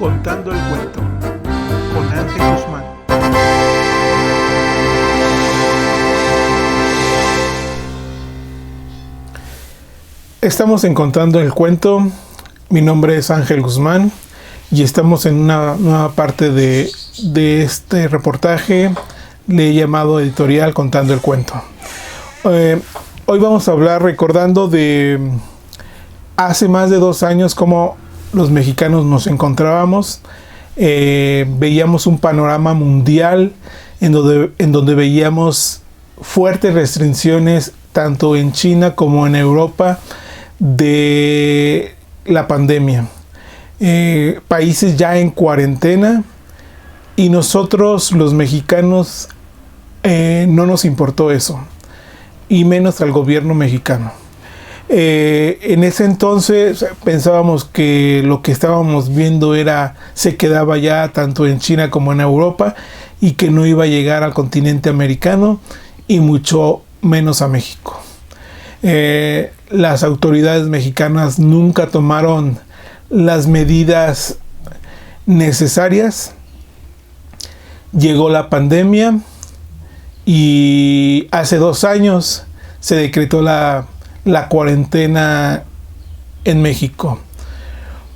Contando el cuento con Ángel Guzmán. Estamos en Contando el cuento. Mi nombre es Ángel Guzmán y estamos en una nueva parte de este reportaje. Le he llamado editorial Contando el cuento. Hoy vamos a hablar recordando de hace más de 2 años cómo los mexicanos nos encontrábamos. Veíamos un panorama mundial en donde veíamos fuertes restricciones tanto en China como en Europa de la pandemia. Países ya en cuarentena y nosotros los mexicanos no nos importó eso, y menos al gobierno mexicano. En ese entonces pensábamos que lo que estábamos viendo se quedaba ya tanto en China como en Europa y que no iba a llegar al continente americano y mucho menos a México. Las autoridades mexicanas nunca tomaron las medidas necesarias. Llegó la pandemia y hace 2 años se decretó la cuarentena en México.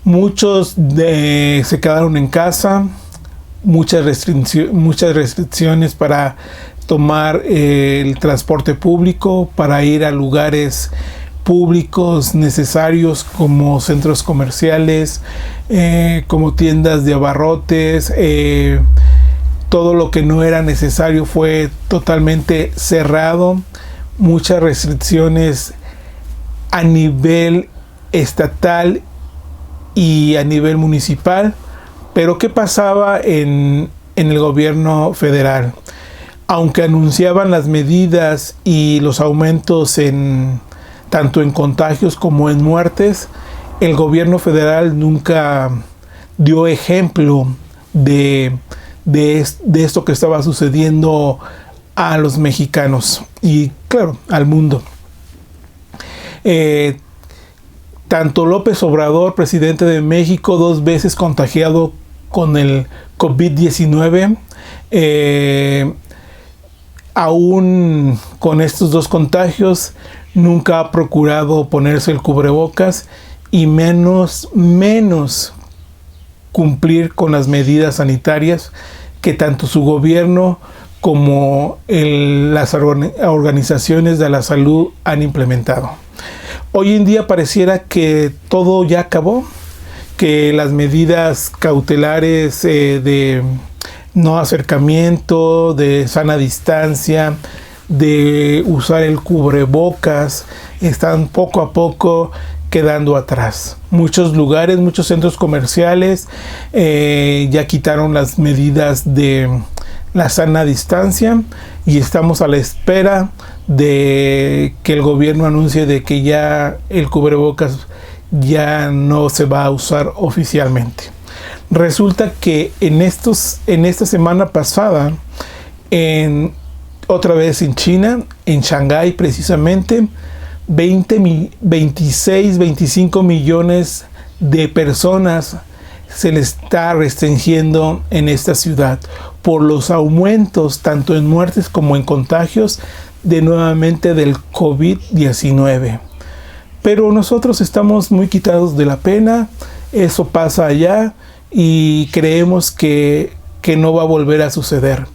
Muchos se quedaron en casa, muchas restricciones para tomar el transporte público, para ir a lugares públicos necesarios como centros comerciales, como tiendas de abarrotes. Todo lo que no era necesario fue totalmente cerrado. Muchas restricciones a nivel estatal y a nivel municipal. Pero ¿qué pasaba en el gobierno federal? Aunque anunciaban las medidas y los aumentos tanto en contagios como en muertes, el gobierno federal nunca dio ejemplo de esto que estaba sucediendo a los mexicanos y, claro, al mundo. Tanto López Obrador, presidente de México, 2 veces contagiado con el COVID-19, aún con estos 2 contagios, nunca ha procurado ponerse el cubrebocas y menos cumplir con las medidas sanitarias que tanto su gobierno como las organizaciones de la salud han implementado. Hoy en día pareciera que todo ya acabó, que las medidas cautelares de no acercamiento, de sana distancia, de usar el cubrebocas, están poco a poco quedando atrás. Muchos lugares, muchos centros comerciales ya quitaron las medidas de la sana distancia y estamos a la espera de que el gobierno anuncie de que ya el cubrebocas ya no se va a usar oficialmente. Resulta que en esta semana pasada, otra vez en China, en Shanghái precisamente, 25 millones de personas se les está restringiendo en esta ciudad por los aumentos tanto en muertes como en contagios nuevamente del COVID-19. Pero nosotros estamos muy quitados de la pena, eso pasa allá y creemos que no va a volver a suceder.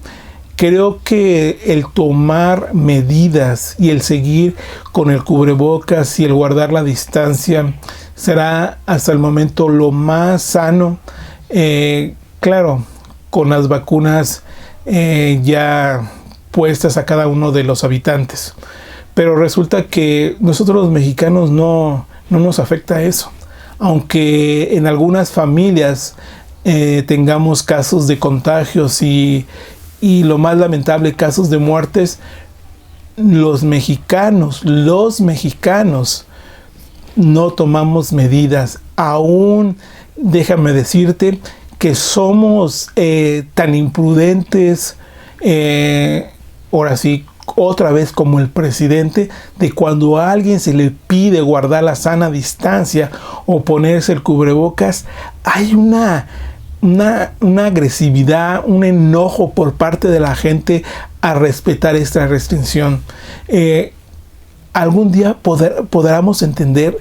Creo que el tomar medidas y el seguir con el cubrebocas y el guardar la distancia será hasta el momento lo más sano. Claro, con las vacunas ya puestas a cada uno de los habitantes. Pero resulta que nosotros los mexicanos no nos afecta eso. Aunque en algunas familias tengamos casos de contagios y lo más lamentable, casos de muertes, los mexicanos no tomamos medidas. Aún déjame decirte que somos tan imprudentes, ahora sí, otra vez como el presidente, de cuando a alguien se le pide guardar la sana distancia o ponerse el cubrebocas, hay una una agresividad, un enojo por parte de la gente a respetar esta restricción. ¿Algún día podremos entender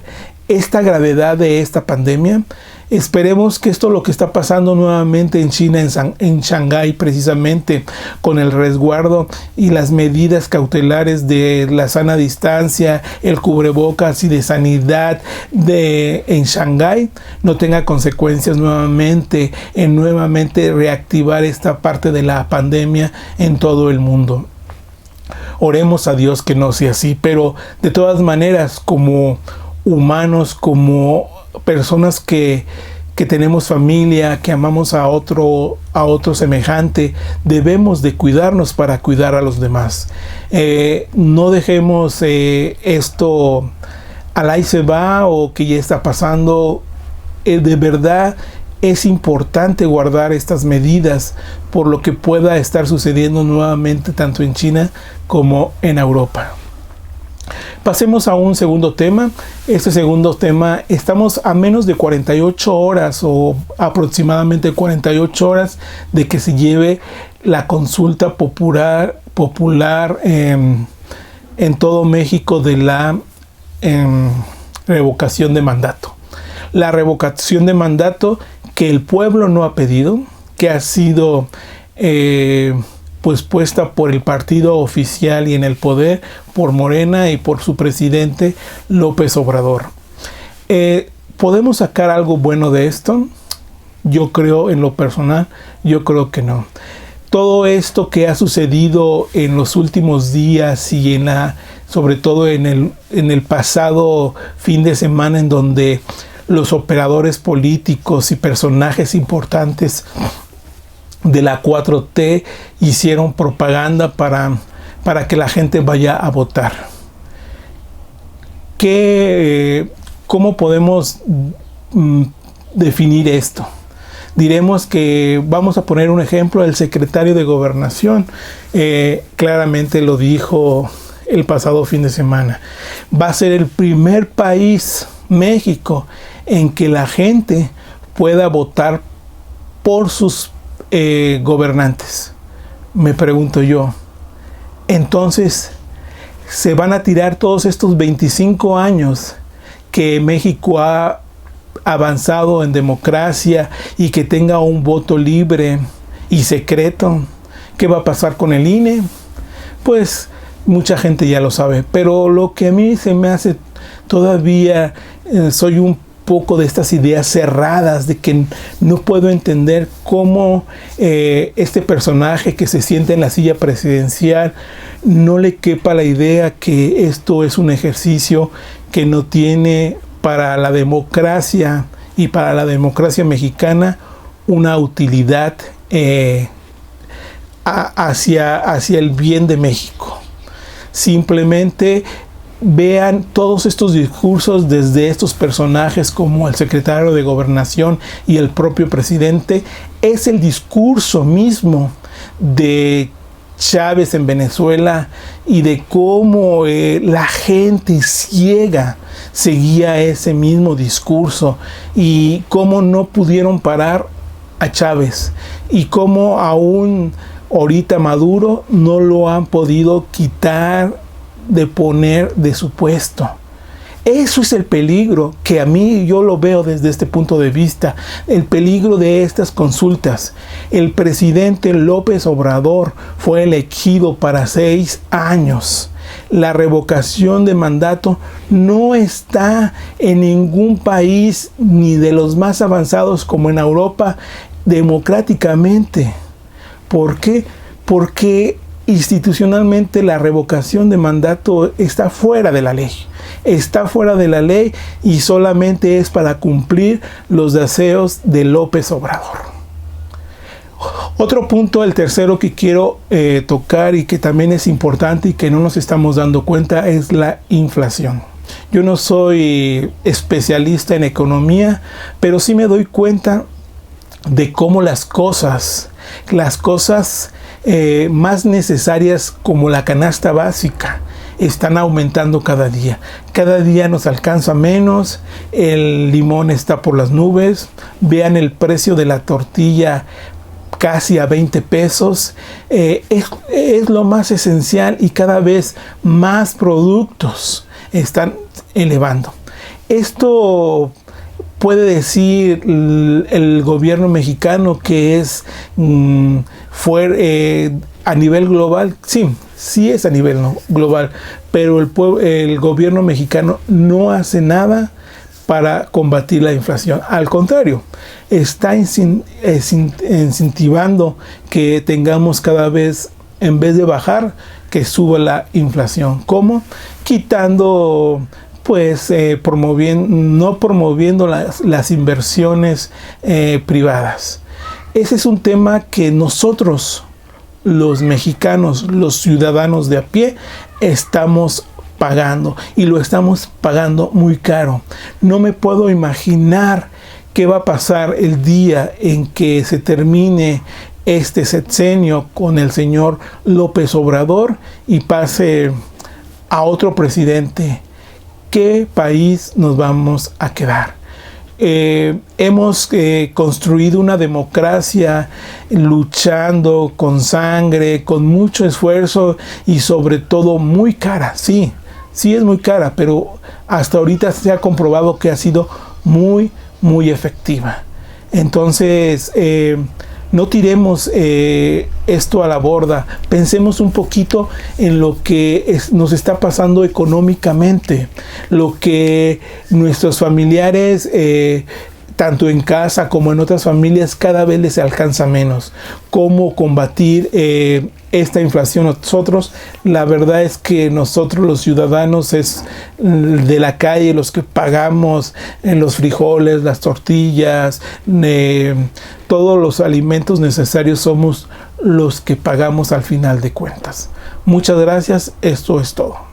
esta gravedad de esta pandemia? Esperemos que esto, lo que está pasando nuevamente en China, en Shanghái, precisamente con el resguardo y las medidas cautelares de la sana distancia, el cubrebocas y de sanidad en Shanghái, no tenga consecuencias nuevamente en reactivar esta parte de la pandemia en todo el mundo. Oremos a Dios que no sea así, pero de todas maneras, como humanos, como personas que tenemos familia, que amamos a otro semejante, debemos de cuidarnos para cuidar a los demás. No dejemos esto al ahí se va o que ya está pasando. De verdad es importante guardar estas medidas por lo que pueda estar sucediendo nuevamente tanto en China como en Europa. Pasemos a un segundo tema. Este segundo tema, estamos a menos de 48 horas o aproximadamente 48 horas de que se lleve la consulta popular en todo México de la revocación de mandato. La revocación de mandato que el pueblo no ha pedido, que ha sido pues puesta por el partido oficial y en el poder, por Morena y por su presidente López Obrador. ¿Podemos sacar algo bueno de esto? Yo creo, en lo personal, yo creo que no. Todo esto que ha sucedido en los últimos días y sobre todo en el pasado fin de semana, en donde los operadores políticos y personajes importantes de la 4T hicieron propaganda para que la gente vaya a votar. ¿Cómo podemos definir esto? Diremos que, vamos a poner un ejemplo, el secretario de Gobernación claramente lo dijo el pasado fin de semana. Va a ser el primer país, México, en que la gente pueda votar por sus gobernantes. Me pregunto yo, entonces se van a tirar todos estos 25 años que México ha avanzado en democracia y que tenga un voto libre y secreto. ¿Qué va a pasar con el INE? Pues mucha gente ya lo sabe, pero lo que a mí se me hace todavía, soy un poco de estas ideas cerradas, de que no puedo entender cómo este personaje que se sienta en la silla presidencial no le quepa la idea que esto es un ejercicio que no tiene para la democracia y para la democracia mexicana una utilidad hacia el bien de México. Simplemente vean todos estos discursos desde estos personajes como el secretario de Gobernación y el propio presidente. Es el discurso mismo de Chávez en Venezuela y de cómo la gente ciega seguía ese mismo discurso y cómo no pudieron parar a Chávez y cómo aún ahorita Maduro no lo han podido quitar de poner de su puesto. Eso es el peligro que a mí yo lo veo desde este punto de vista, el peligro de estas consultas. El presidente López Obrador fue elegido para 6 años. La revocación de mandato no está en ningún país, ni de los más avanzados como en Europa, democráticamente. ¿Por qué? Porque institucionalmente la revocación de mandato está fuera de la ley. Está fuera de la ley y solamente es para cumplir los deseos de López Obrador. Otro punto, el tercero que quiero tocar y que también es importante y que no nos estamos dando cuenta, es la inflación. Yo no soy especialista en economía, pero sí me doy cuenta de cómo las cosas más necesarias como la canasta básica están aumentando cada día. cada día nos alcanza menos, el limón está por las nubes, vean el precio de la tortilla casi a 20 pesos, es lo más esencial y cada vez más productos están elevando. Esto puede decir el gobierno mexicano que es a nivel global. Sí es a nivel global, pero el gobierno mexicano no hace nada para combatir la inflación. Al contrario, está incentivando que tengamos cada vez, en vez de bajar, que suba la inflación. ¿Cómo? Quitando, pues, no promoviendo las inversiones privadas. Ese es un tema que nosotros, los mexicanos, los ciudadanos de a pie, estamos pagando, y lo estamos pagando muy caro. No me puedo imaginar qué va a pasar el día en que se termine este sexenio con el señor López Obrador y pase a otro presidente. ¿Qué país nos vamos a quedar? Hemos construido una democracia luchando con sangre, con mucho esfuerzo y sobre todo muy cara. Sí es muy cara, pero hasta ahorita se ha comprobado que ha sido muy, muy efectiva. Entonces, no tiremos esto a la borda. Pensemos un poquito en lo que nos está pasando económicamente, lo que nuestros familiares, tanto en casa como en otras familias, cada vez les alcanza menos. ¿Cómo combatir esta inflación? Nosotros, la verdad es que nosotros los ciudadanos es de la calle los que pagamos los frijoles, las tortillas, todos los alimentos necesarios, somos los que pagamos al final de cuentas. Muchas gracias, esto es todo.